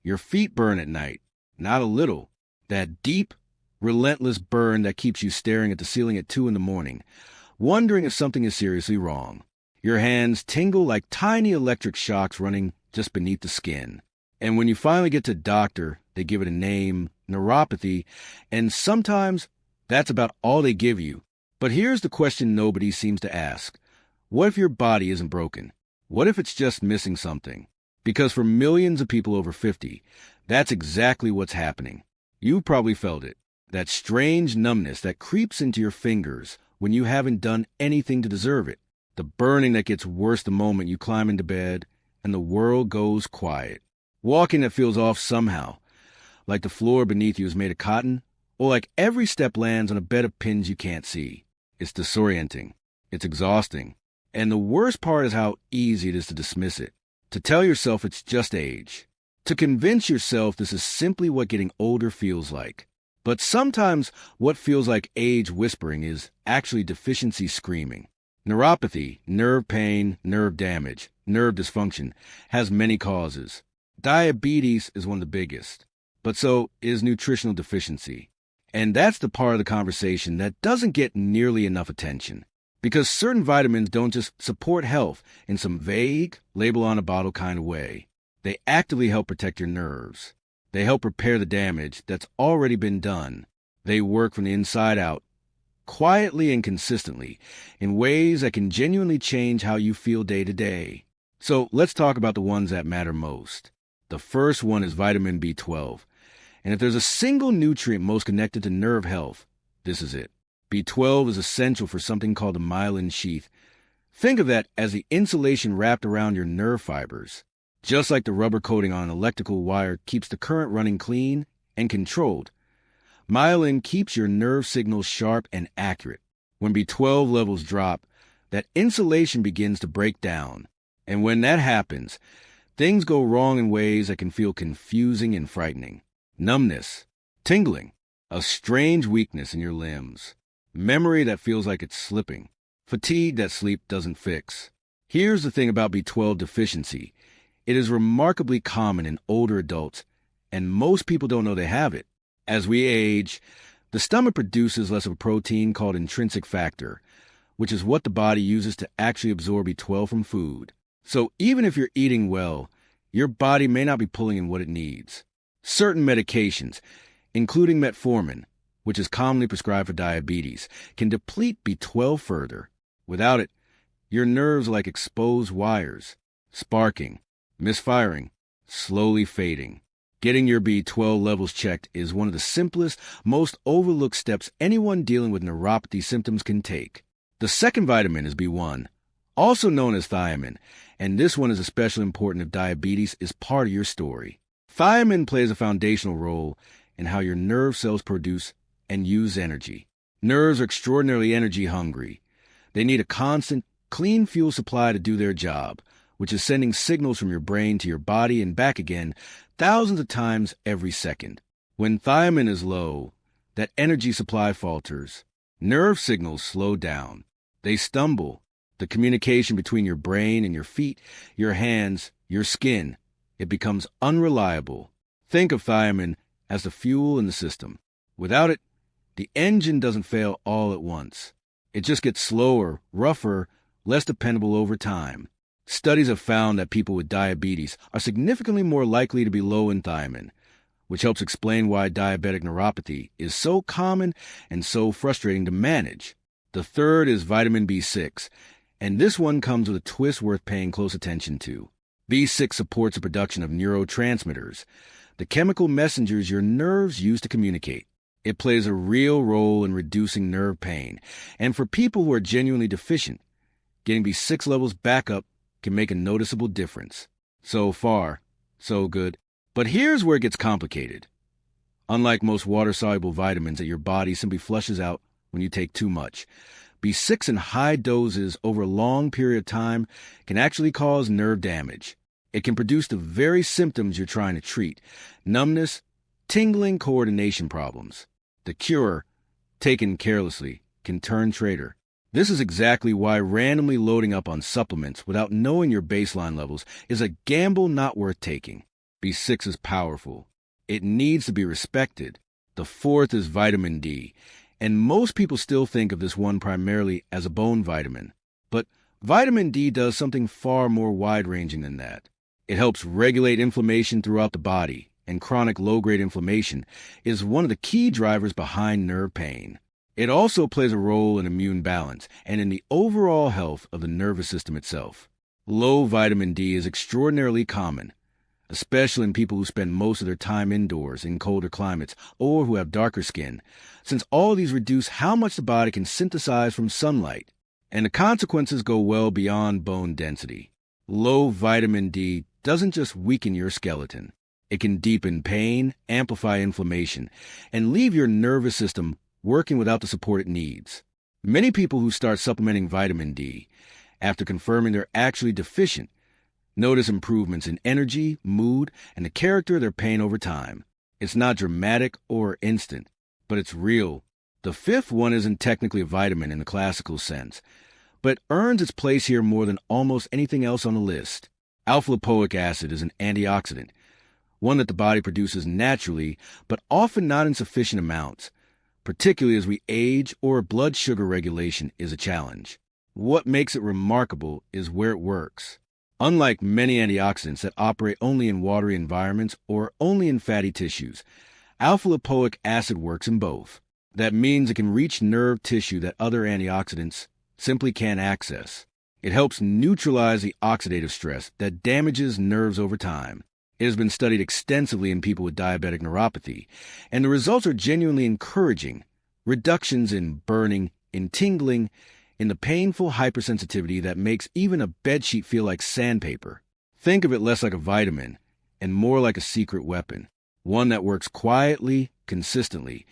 Your feet burn at night, not a little. That deep, relentless burn that keeps you staring at the ceiling at 2 in the morning, wondering if something is seriously wrong. Your hands tingle like tiny electric shocks running just beneath the skin. And when you finally get to the doctor, they give it a name, neuropathy, and sometimes that's about all they give you. But here's the question nobody seems to ask. What if your body isn't broken? What if it's just missing something? Because for millions of people over 50, that's exactly what's happening. You've probably felt it. That strange numbness that creeps into your fingers when you haven't done anything to deserve it. The burning that gets worse the moment you climb into bed and the world goes quiet. Walking that feels off somehow, like the floor beneath you is made of cotton, or like every step lands on a bed of pins you can't see. It's disorienting. It's exhausting. And the worst part is how easy it is to dismiss it. To tell yourself it's just age. To convince yourself this is simply what getting older feels like. But sometimes what feels like age whispering is actually deficiency screaming. Neuropathy, nerve pain, nerve damage, nerve dysfunction, has many causes. Diabetes is one of the biggest, but so is nutritional deficiency. And that's the part of the conversation that doesn't get nearly enough attention. Because certain vitamins don't just support health in some vague, label-on-a-bottle kind of way. They actively help protect your nerves. They help repair the damage that's already been done. They work from the inside out, quietly and consistently, in ways that can genuinely change how you feel day to day. So let's talk about the ones that matter most. The first one is vitamin B12. And if there's a single nutrient most connected to nerve health, this is it. B12 is essential for something called the myelin sheath. Think of that as the insulation wrapped around your nerve fibers. Just like the rubber coating on an electrical wire keeps the current running clean and controlled, myelin keeps your nerve signals sharp and accurate. When B12 levels drop, that insulation begins to break down. And when that happens, things go wrong in ways that can feel confusing and frightening. Numbness, tingling, a strange weakness in your limbs, memory that feels like it's slipping, fatigue that sleep doesn't fix. Here's the thing about B12 deficiency. It is remarkably common in older adults, and most people don't know they have it. As we age, the stomach produces less of a protein called intrinsic factor, which is what the body uses to actually absorb B12 from food. So even if you're eating well, your body may not be pulling in what it needs. Certain medications, including metformin, which is commonly prescribed for diabetes, can deplete B12 further. Without it, your nerves are like exposed wires, sparking, misfiring, slowly fading. Getting your B12 levels checked is one of the simplest, most overlooked steps anyone dealing with neuropathy symptoms can take. The second vitamin is B1, also known as thiamine, and this one is especially important if diabetes is part of your story. Thiamine plays a foundational role in how your nerve cells produce and use energy. Nerves are extraordinarily energy hungry. They need a constant, clean fuel supply to do their job, which is sending signals from your brain to your body and back again thousands of times every second. When thiamine is low, that energy supply falters. Nerve signals slow down. They stumble. The communication between your brain and your feet, your hands, your skin, it becomes unreliable. Think of thiamine as the fuel in the system. Without it, the engine doesn't fail all at once. It just gets slower, rougher, less dependable over time. Studies have found that people with diabetes are significantly more likely to be low in thiamine, which helps explain why diabetic neuropathy is so common and so frustrating to manage. The third is vitamin B6, and this one comes with a twist worth paying close attention to. B6 supports the production of neurotransmitters, the chemical messengers your nerves use to communicate. It plays a real role in reducing nerve pain, and for people who are genuinely deficient, getting B6 levels back up can make a noticeable difference. So far, so good. But here's where it gets complicated. Unlike most water-soluble vitamins that your body simply flushes out when you take too much, B6 in high doses over a long period of time can actually cause nerve damage. It can produce the very symptoms you're trying to treat: numbness, tingling, coordination problems. The cure, taken carelessly, can turn traitor. This is exactly why randomly loading up on supplements without knowing your baseline levels is a gamble not worth taking. B6 is powerful. It needs to be respected. The fourth is vitamin D, and most people still think of this one primarily as a bone vitamin. But vitamin D does something far more wide-ranging than that. It helps regulate inflammation throughout the body, and chronic low-grade inflammation is one of the key drivers behind nerve pain. It also plays a role in immune balance and in the overall health of the nervous system itself. Low vitamin D is extraordinarily common, especially in people who spend most of their time indoors in colder climates or who have darker skin, since all of these reduce how much the body can synthesize from sunlight, and the consequences go well beyond bone density. Low vitamin D doesn't just weaken your skeleton. It can deepen pain, amplify inflammation, and leave your nervous system working without the support it needs. Many people who start supplementing vitamin D, after confirming they're actually deficient, notice improvements in energy, mood, and the character of their pain over time. It's not dramatic or instant, but it's real. The fifth one isn't technically a vitamin in the classical sense, but earns its place here more than almost anything else on the list. Alpha-lipoic acid is an antioxidant, one that the body produces naturally, but often not in sufficient amounts, particularly as we age or blood sugar regulation is a challenge. What makes it remarkable is where it works. Unlike many antioxidants that operate only in watery environments or only in fatty tissues, alpha-lipoic acid works in both. That means it can reach nerve tissue that other antioxidants simply can't access. It helps neutralize the oxidative stress that damages nerves over time. It has been studied extensively in people with diabetic neuropathy, and the results are genuinely encouraging. Reductions in burning, in tingling, in the painful hypersensitivity that makes even a bedsheet feel like sandpaper. Think of it less like a vitamin and more like a secret weapon, one that works quietly, consistently,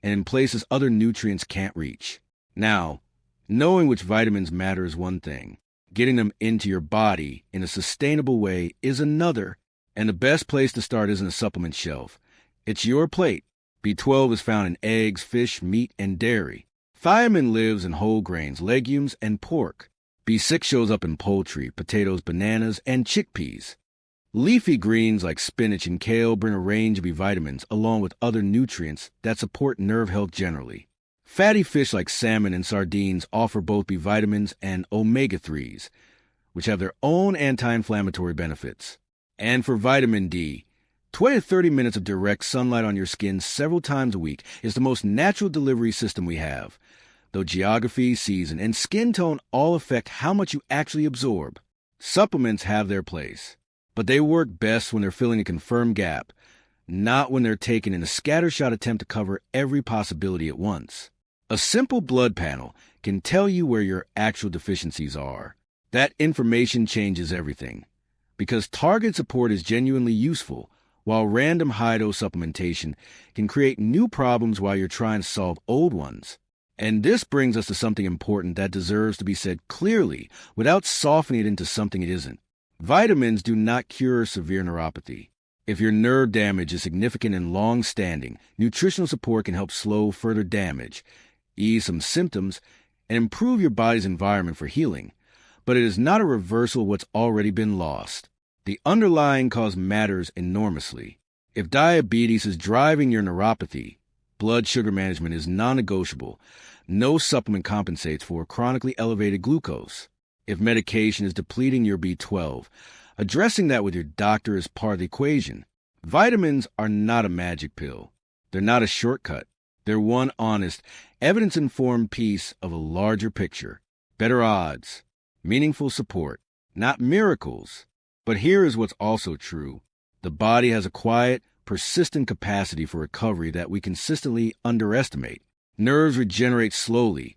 and in places other nutrients can't reach. Now, knowing which vitamins matter is one thing. Getting them into your body in a sustainable way is another, and the best place to start isn't a supplement shelf. It's your plate. B12 is found in eggs, fish, meat, and dairy. Thiamine lives in whole grains, legumes, and pork. B6 shows up in poultry, potatoes, bananas, and chickpeas. Leafy greens like spinach and kale bring a range of B vitamins along with other nutrients that support nerve health generally. Fatty fish like salmon and sardines offer both B vitamins and omega-3s, which have their own anti-inflammatory benefits. And for vitamin D, 20 to 30 minutes of direct sunlight on your skin several times a week is the most natural delivery system we have, though geography, season, and skin tone all affect how much you actually absorb. Supplements have their place, but they work best when they're filling a confirmed gap, not when they're taken in a scattershot attempt to cover every possibility at once. A simple blood panel can tell you where your actual deficiencies are. That information changes everything, because target support is genuinely useful, while random high-dose supplementation can create new problems while you're trying to solve old ones. And this brings us to something important that deserves to be said clearly without softening it into something it isn't. Vitamins do not cure severe neuropathy. If your nerve damage is significant and long-standing, nutritional support can help slow further damage, ease some symptoms, and improve your body's environment for healing. But it is not a reversal of what's already been lost. The underlying cause matters enormously. If diabetes is driving your neuropathy, blood sugar management is non-negotiable. No supplement compensates for chronically elevated glucose. If medication is depleting your B12, addressing that with your doctor is part of the equation. Vitamins are not a magic pill. They're not a shortcut. They're one honest, evidence-informed piece of a larger picture. Better odds, meaningful support, not miracles. But here is what's also true. The body has a quiet, persistent capacity for recovery that we consistently underestimate. Nerves regenerate slowly,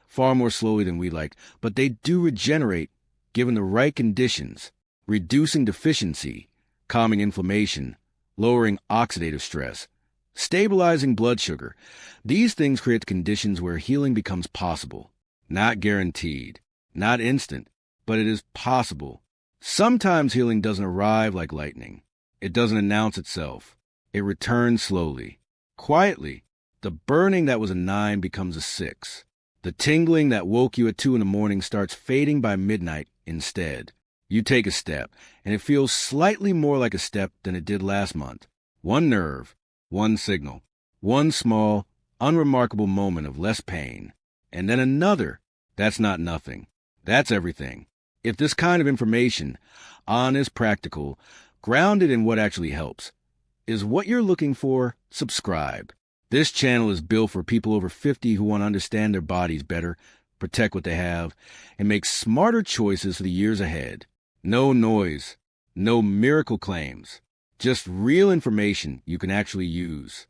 far more slowly than we like, but they do regenerate given the right conditions, reducing deficiency, calming inflammation, lowering oxidative stress, stabilizing blood sugar. These things create the conditions where healing becomes possible. Not guaranteed, not instant, but it is possible. Sometimes healing doesn't arrive like lightning. It doesn't announce itself. It returns slowly, quietly. The burning that was a 9 becomes a 6. The tingling that woke you at 2 in the morning starts fading by midnight instead. You take a step, and it feels slightly more like a step than it did last month. One nerve, one signal, one small, unremarkable moment of less pain. And then another. That's not nothing. That's everything. If this kind of information, honest, practical, grounded in what actually helps, is what you're looking for, subscribe. This channel is built for people over 50 who want to understand their bodies better, protect what they have, and make smarter choices for the years ahead. No noise, no miracle claims, just real information you can actually use.